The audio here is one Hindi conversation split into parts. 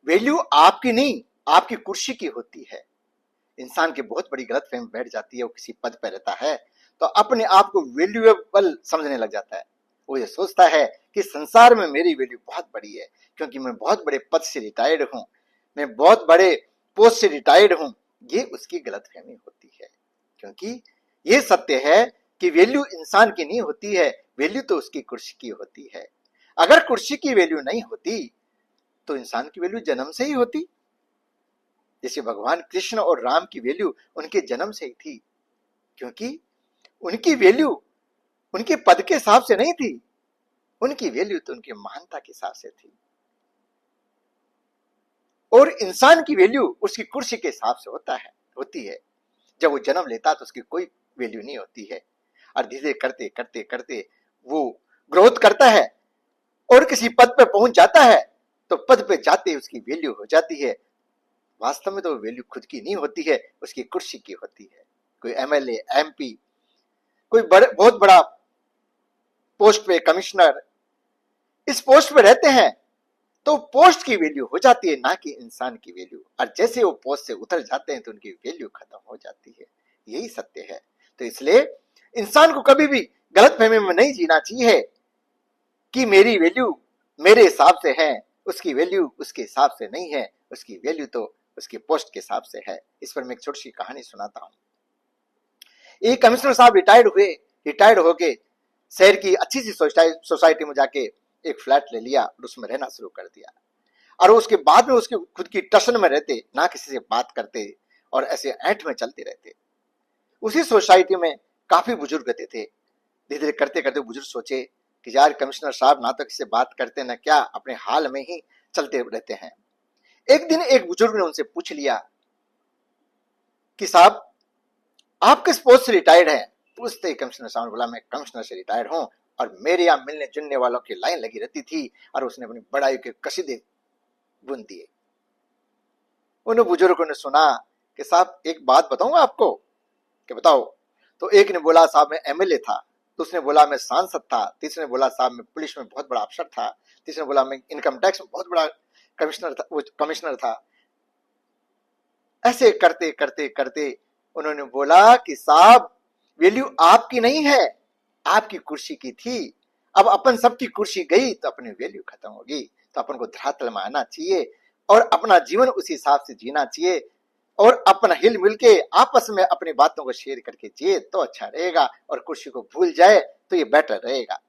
वैल्यू आपकी नहीं, आपकी कुर्सी की होती है। इंसान की बहुत बड़ी गलतफहमी बैठ जाती है, वो किसी पद पर रहता है तो अपने आप को वैल्यूएबल समझने लग जाता है। वो ये सोचता है कि संसार में मेरी वैल्यू बहुत बड़ी है, क्योंकि मैं बहुत बड़े पद से रिटायर्ड हूं, मैं बहुत बड़े पोस्ट से रिटायर्ड हूं। ये उसकी गलतफहमी होती है, क्योंकि ये सत्य है कि वैल्यू इंसान की नहीं होती है, वैल्यू तो उसकी कुर्सी की होती है। अगर कुर्सी की वैल्यू नहीं होती तो इंसान की वैल्यू जन्म से ही होती। जैसे भगवान कृष्ण और राम की वैल्यू उनके जन्म से ही थी, क्योंकि उनकी वैल्यू उनके पद के हिसाब से नहीं थी, उनकी वैल्यू तो उनकी महानता के हिसाब से थी। और इंसान की वैल्यू उसकी कुर्सी के हिसाब से होती है। जब वो जन्म लेता तो उसकी कोई वैल्यू नहीं होती है, और धीरे करते करते करते वो ग्रोथ करता है और किसी पद पे पहुंच जाता है, तो पद पे जाते उसकी वैल्यू हो जाती है। वास्तव में तो वैल्यू खुद की नहीं होती है, उसकी कुर्सी की होती है। कोई एमएलए, एमपी, कोई बहुत बड़ा पोस्ट पे कमिश्नर इस पोस्ट पे रहते हैं तो पोस्ट की वैल्यू हो जाती है, ना कि इंसान की वैल्यू। और जैसे वो पोस्ट से उतर जाते हैं तो उनकी वैल्यू खत्म हो जाती है। यही सत्य है। तो इसलिए इंसान को कभी भी गलतफहमी में नहीं जीना चाहिए कि मेरी वैल्यू मेरे हिसाब से है, उसकी वैल्यू उसके हिसाब से नहीं है। उसकी वैल्यू तो उसके पोस्ट के हिसाब से है। इस पर मैं एक छोटी सी कहानी सुनाता हूं। एक कमिश्नर साहब रिटायर्ड होके शहर की अच्छी सी सोसाइटी में जाके एक फ्लैट ले लिया और उसमें रहना शुरू कर दिया। और उसके बाद में उसके खुद की टशन में रहते, ना किसी से बात करते और ऐसे ऐंठ में चलते रहते। उसी सोसाइटी में काफी बुजुर्ग रहते थे। धीरे धीरे करते करते बुजुर्ग सोचे कि यार कमिश्नर साहब ना तो किसी से बात करते ना क्या, अपने हाल में ही चलते रहते हैं। एक दिन एक बुजुर्ग ने उनसे पूछ लिया कि साहब आप किस पोस्ट से रिटायर्ड हैं? पूछते ही कमिश्नर साहब ने बोला मैं कमिश्नर से रिटायर्ड हूं, और मेरे यहां मिलने जुलने वालों की लाइन लगी रहती थी। और उसने अपनी बड़ाई के कसीदे बुन दिए। उन बुजुर्गों ने सुना कि साहब एक बात बताऊं आपको? कि बताओ। तो एक ने बोला साहब मैं एमएलए था, दूसरे ने बोला मैं सांसद था, तीसरे ने बोला साहब मैं पुलिस में बहुत बड़ा अफसर था, तीसरे ने बोला मैं इनकम टैक्स में बहुत बड़ा कमिश्नर था। ऐसे करते करते करते उन्होंने बोला कि साहब वैल्यू आपकी नहीं है, आपकी कुर्सी की थी। अब अपन सबकी कुर्सी गई तो अपनी वैल्यू खत्म होगी। तो अपन को धरातल में आना चाहिए और अपना जीवन उसी हिसाब से जीना चाहिए, और अपना हिल मिल के आपस में अपनी बातों को शेयर करके जिए तो अच्छा रहेगा, और कुर्सी को भूल जाए तो ये बेटर रहेगा।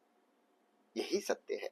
यही सत्य है।